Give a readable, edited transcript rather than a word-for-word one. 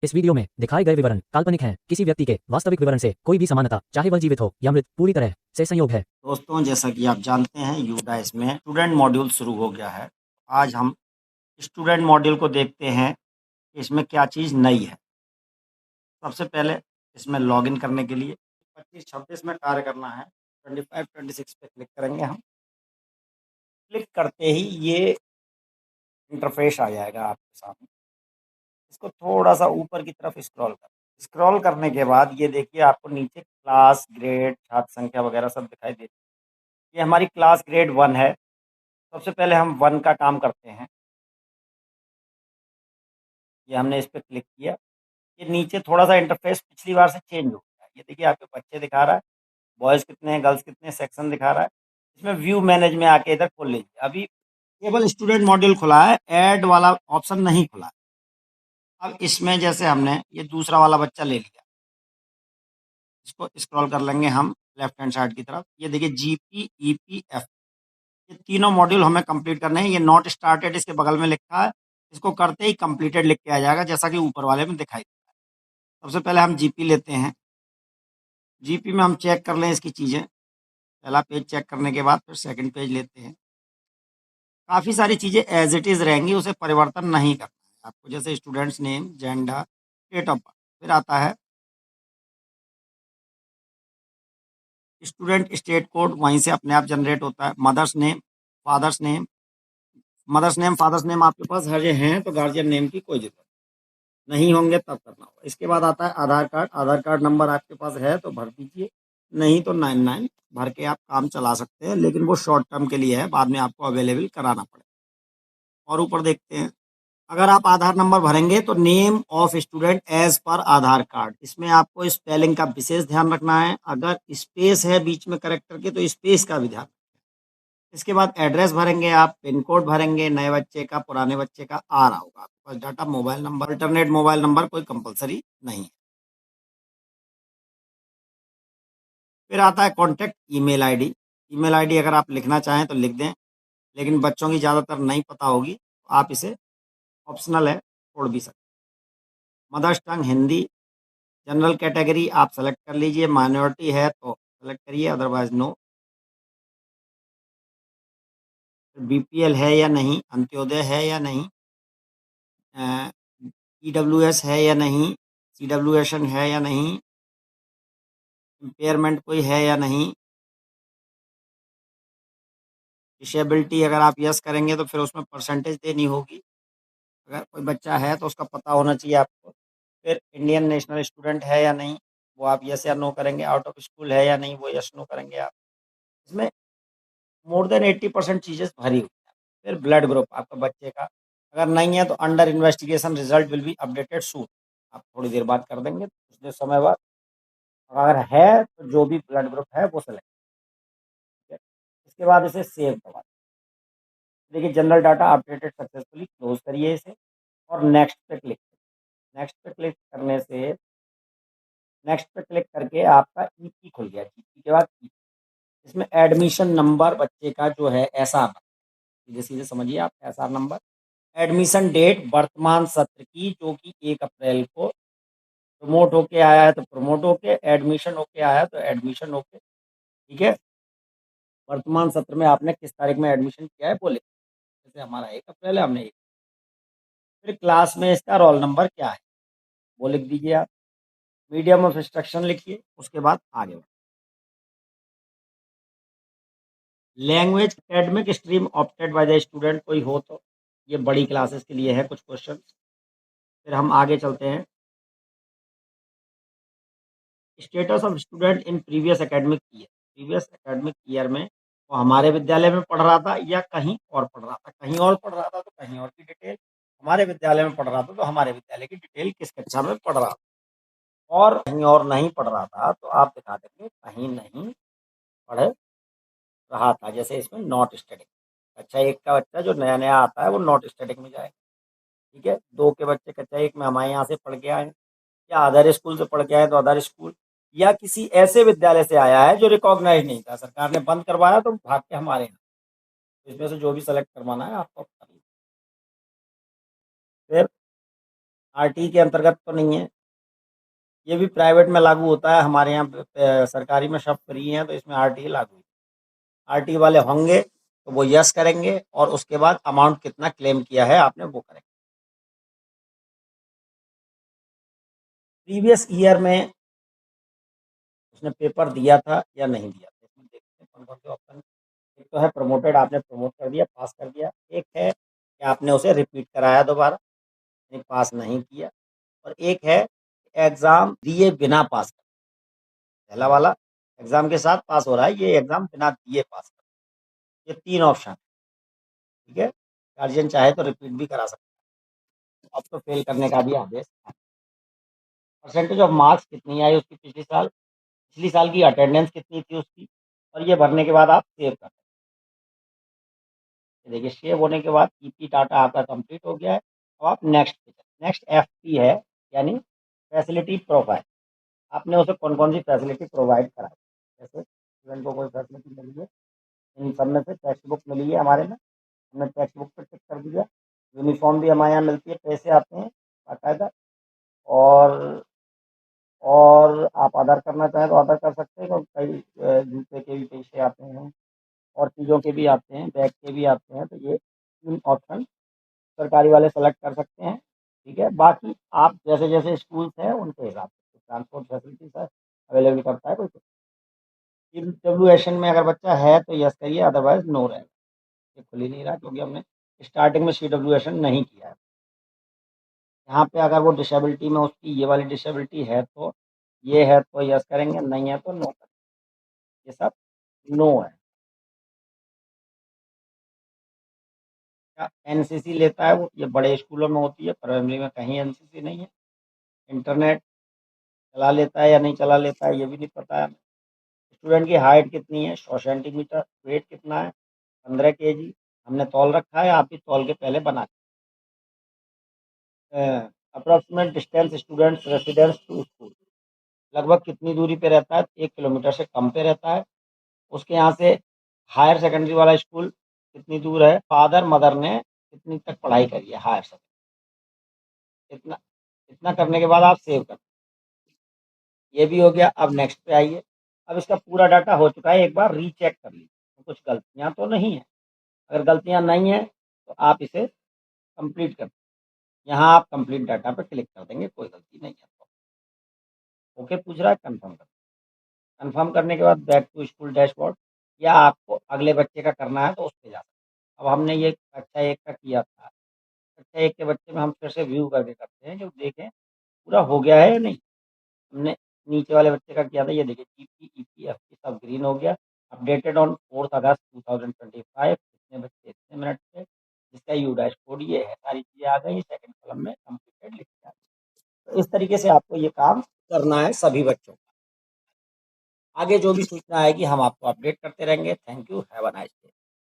इस वीडियो में दिखाए गए विवरण काल्पनिक हैं। किसी व्यक्ति के वास्तविक विवरण से कोई भी समानता, चाहे वह जीवित हो या मृत, पूरी तरह से संयोग है। दोस्तों, जैसा कि आप जानते हैं यूडाइस में स्टूडेंट मॉड्यूल शुरू हो गया है। आज हम स्टूडेंट मॉड्यूल को देखते हैं कि इसमें क्या चीज़ नई है। सबसे पहले इसमें लॉगिन करने के लिए 25-26 में कार्य करना है। 25-26 पे क्लिक करेंगे हम। क्लिक करते ही ये इंटरफेस आ जाएगा आपके सामने। इसको थोड़ा-सा ऊपर की तरफ स्क्रॉल करने के बाद ये देखिए आपको नीचे क्लास, ग्रेड, छात्र संख्या वगैरह सब दिखाई देती है। ये हमारी क्लास ग्रेड 1 है। सबसे पहले हम 1 का काम करते हैं। ये हमने इस पे क्लिक किया। ये नीचे थोड़ा-सा इंटरफ़ेस पिछली बार से चेंज हो गया है। ये देखिए आपके बच्चे दिखा रहा है, बॉयज़ कितने हैं, गर्ल्स कितने हैं, सेक्शन दिखा रहा है। इसमें व्यू मैनेज में आके इधर खोल लीजिए। अभी केवल स्टूडेंट मॉड्यूल खुला है, ऐड वाला ऑप्शन नहीं खुला है। अब इसमें जैसे हमने ये दूसरा वाला बच्चा ले लिया, इसको स्क्रॉल कर लेंगे हम लेफ्ट हैंड साइड की तरफ। ये देखिए जीपी, ईपी, एफ, ये तीनों मॉड्यूल हमें कंप्लीट करने हैं। ये नॉट स्टार्टेड इसके बगल में लिखा है, इसको करते ही कंप्लीटेड लिख के आ जाएगा, जैसा कि ऊपर वाले में दिखाई दे रहा है। सबसे पहले हम जीपी लेते हैं। जीपी में हम चेक कर लें इसकी चीज़ें। पहला पेज चेक करने के बाद फिर सेकंड पेज लेते हैं। काफ़ी सारी चीज़ें एज इट इज़ रहेंगी, उसे परिवर्तन नहीं करना है आपको। जैसे student's name, gender, date of birth. फिर आता है स्टूडेंट स्टेट कोड, वहीं से अपने आप जनरेट होता है। Mother's name, father's name. Mother's name, father's name आपके पास हर हैं तो गार्जियन नेम की कोई ज़रूरत नहीं होंगे तब करना होगा। इसके बाद आता है आधार कार्ड। आधार कार्ड नंबर आपके पास है तो भर दीजिए, नहीं तो 99 भर के आप काम चला सकते हैं, लेकिन वो शॉर्ट टर्म के लिए है, बाद में आपको अवेलेबल कराना पड़ेगा। और ऊपर देखते हैं, अगर आप आधार नंबर भरेंगे तो name of student as per Aadhaar card. इसमें आपको स्पेलिंग का विशेष ध्यान रखना है। अगर स्पेस है बीच में करेक्टर के तो स्पेस का भी ध्यान। इसके बाद एड्रेस भरेंगे आप, पिन कोड भरेंगे, नए बच्चे का, पुराने बच्चे का आ रहा होगा आपके पास data. Mobile number, alternate mobile number कोई कंपलसरी नहीं है। फिर आता है contact email ID. Email ID अगर आप लिखना चाहें तो लिख दें, लेकिन बच्चों की ज़्यादातर नहीं पता होगी तो आप इसे, ऑप्शनल है, छोड़ भी सकते हैं। मदर्स टंग हिंदी। जनरल कैटेगरी आप सेलेक्ट कर लीजिए, माइनॉरिटी है तो सेलेक्ट करिए, अदरवाइज नो। बीपीएल है या नहीं, अंत्योदय है या नहीं, ईडब्ल्यूएस है या नहीं, सीडब्ल्यूएशन है या नहीं, इम्पेयरमेंट कोई है या नहीं। डिसेबिलिटी अगर आप यस करेंगे तो फिर उसमें परसेंटेज देनी होगी। अगर कोई बच्चा है तो उसका पता होना चाहिए आपको। फिर इंडियन नेशनल स्टूडेंट है या नहीं, वो आप यस या नो करेंगे। आउट ऑफ स्कूल है या नहीं, वो यस नो करेंगे आप। इसमें मोर देन 80% चीज़ें भरी हुई हैं। फिर ब्लड ग्रुप आपका बच्चे का अगर नहीं है तो under investigation, result will be updated soon. आप थोड़ी देर बाद कर देंगे, कुछ देर समय बाद। अगर है तो जो भी ब्लड ग्रुप है वो सेलेक्ट, ठीक है। इसके बाद इसे सेव करवा, देखिए general data updated successfully, close करिए इसे और नेक्स्ट पे क्लिक। नेक्स्ट पे क्लिक करने से, नेक्स्ट पे क्लिक करके आपका ईपी खुल गया। ईपी के बाद इसमें एडमिशन नंबर बच्चे का जो है एसआर, सीधे सीधे समझिए आप, एसआर नंबर। एडमिशन डेट वर्तमान सत्र की, जो कि 1 अप्रैल को प्रमोट होके आया है तो प्रमोट होके, एडमिशन होके आया है तो एडमिशन होके, ठीक है। वर्तमान सत्र में आपने किस तारीख में एडमिशन किया है वो लिख, जैसे हमारा 1 अप्रैल है, हमने 1। फिर क्लास में इसका रोल नंबर क्या है वो लिख दीजिए आप। मीडियम ऑफ इंस्ट्रक्शन लिखिए, उसके बाद आगे बढ़िए। Language academic stream opted by the student कोई हो तो, ये बड़ी क्लासेस के लिए है कुछ क्वेश्चन। फिर हम आगे चलते हैं। Status of student in previous academic year. Previous academic year में वो हमारे विद्यालय में पढ़ रहा था या कहीं और पढ़ रहा था। कहीं और पढ़ रहा था तो कहीं और की डिटेल, हमारे विद्यालय में पढ़ रहा था तो हमारे विद्यालय की डिटेल, किस कक्षा में पढ़ रहा था। और कहीं और नहीं पढ़ रहा था तो आप दिखा देंगे कहीं नहीं पढ़ रहा था, जैसे इसमें नॉट स्टैटिक। कक्षा 1 का बच्चा जो नया नया आता है वो नॉट स्टैटिक में जाएगा, ठीक है। 2 के बच्चे कक्षा 1 में हमारे यहाँ से पढ़ के आए, या अदर स्कूल से पढ़ के आए तो अदर स्कूल, या किसी ऐसे विद्यालय से आया है जो रिकॉग्नाइज नहीं था, सरकार ने बंद करवाया तो भाग के हमारे यहाँ। तो इसमें से जो भी सेलेक्ट करवाना है आपको कर लीजिए। फिर आरटीई के अंतर्गत तो नहीं है, ये भी प्राइवेट में लागू होता है, हमारे यहाँ सरकारी में सब फ्री हैं, तो इसमें आरटीई लागू है। आरटीई वाले होंगे तो वो यस करेंगे और उसके बाद अमाउंट कितना क्लेम किया है आपने वो करेंगे। प्रीवियस ईयर में उसने पेपर दिया था या नहीं दिया था, इसमें देखते हैं कौन कौन से ऑप्शन। एक तो है प्रमोटेड, आपने प्रमोट कर दिया, पास कर दिया। एक है कि आपने उसे रिपीट कराया दोबारा, यानी पास नहीं किया। और एक है एग्ज़ाम दिए बिना पास कर। पहला वाला एग्ज़ाम के साथ पास हो रहा है, ये एग्ज़ाम बिना दिए पास कर। ये 3 ऑप्शन है, ठीक है? गार्जियन चाहे तो रिपीट भी करा सकता है। अब तो फेल करने का भी आदेश है। परसेंटेज ऑफ मार्क्स कितनी आई उसकी पिछली साल की अटेंडेंस कितनी थी उसकी, और ये भरने के बाद आप सेव कर सकते हैं। देखिए सेव होने के बाद ईपी डाटा आपका कंप्लीट हो गया है। अब आप नेक्स्ट पे चलें। नेक्स्ट एफपी है, यानी फैसिलिटी प्रोफाइल। आपने उसे कौन-कौन सी फैसिलिटी प्रोवाइड कराई। जैसे स्टूडेंट को कोई फैसिलिटी मिली है, इन सब में से टेक्स्ट बुक मिली है हमारे में, हमने टेक्स्ट बुक पे टिक कर दिया। यूनिफ़ॉर्म भी हमारे यहाँ मिलती है, पैसे आते हैं बाकायदा। और आप ऑर्डर करना चाहें तो ऑर्डर कर सकते हैं, और कई जूते के भी पैसे आते हैं और चीज़ों के भी आते हैं, बैग के भी आते हैं। तो ये 3 ऑप्शन सरकारी वाले सेलेक्ट कर सकते हैं, ठीक है? बाकी आप जैसे-जैसे स्कूल्स हैं उनके हिसाब से ट्रांसपोर्ट फैसिलिटीज़ है, अवेलेबल करता है कोई। इवैल्यूएशन में अगर बच्चा है तो यस करिए, अदरवाइज़ नो रहेगा। ये खुल ही नहीं रहा क्योंकि हमने स्टार्टिंग में सीडब्ल्यूएशन नहीं किया है। यहाँ पे अगर वो डिसेबिलिटी में उसकी ये वाली डिसेबिलिटी है तो ये है तो यस करेंगे, नहीं है तो नो करेंगे। ये सब नो है। क्या एनसीसी लेता है वो, ये बड़े स्कूलों में होती है, प्राइमरी में कहीं एनसीसी नहीं है। इंटरनेट चला लेता है या नहीं चला लेता है ये भी नहीं पता है। स्टूडेंट की हाइट कितनी है, 100 सेंटीमीटर। वेट कितना है, 15 केजी। हमने तौल रखा है, आप भी तौल के पहले बना। Approximate distance student's residence to school, लगभग कितनी दूरी पे रहता है, 1 किलोमीटर से कम पे रहता है। उसके यहाँ से हायर सेकेंडरी वाला स्कूल कितनी दूर है, फादर मदर ने कितनी तक पढ़ाई करी है हायर सेकेंडरी। इतना इतना करने के बाद आप सेव कर, ये भी हो गया। अब नेक्स्ट पे आइए। अब इसका पूरा डाटा हो चुका है, एक बार रीचेक कर लीजिए कुछ गलतियाँ तो नहीं है। अगर गलतियाँ नहीं है तो आप इसे कंप्लीट कर, यहाँ आप कंप्लीट डाटा पे क्लिक कर देंगे, कोई गलती नहीं है तो। ओके पूछ रहा है, कंफर्म कर। कंफर्म करने के बाद बैक टू स्कूल डैशबोर्ड, या आपको अगले बच्चे का करना है तो उस पे जा सकते हैं। अब हमने ये कक्षा 1 का किया था, कक्षा 1 के बच्चे में हम फिर से व्यू करके करते हैं, जो देखें पूरा हो गया है या नहीं। हमने नीचे वाले बच्चे का किया था, ये देखिए जीपी, ईपीएफपी सब ग्रीन हो गया। अपडेटेड ऑन 4 अगस्त 2025, इतने बच्चे इतने मिनट पे, जिसका यू डैशबोर्ड ये है, सारी चीज़ें आ गई सेकंड कॉलम में, कंप्लीटेड लिख के आ गया। तो इस तरीके से आपको ये काम करना है सभी बच्चों को। आगे जो भी सूचना आएगी हम आपको अपडेट करते रहेंगे। Thank you, have a nice day.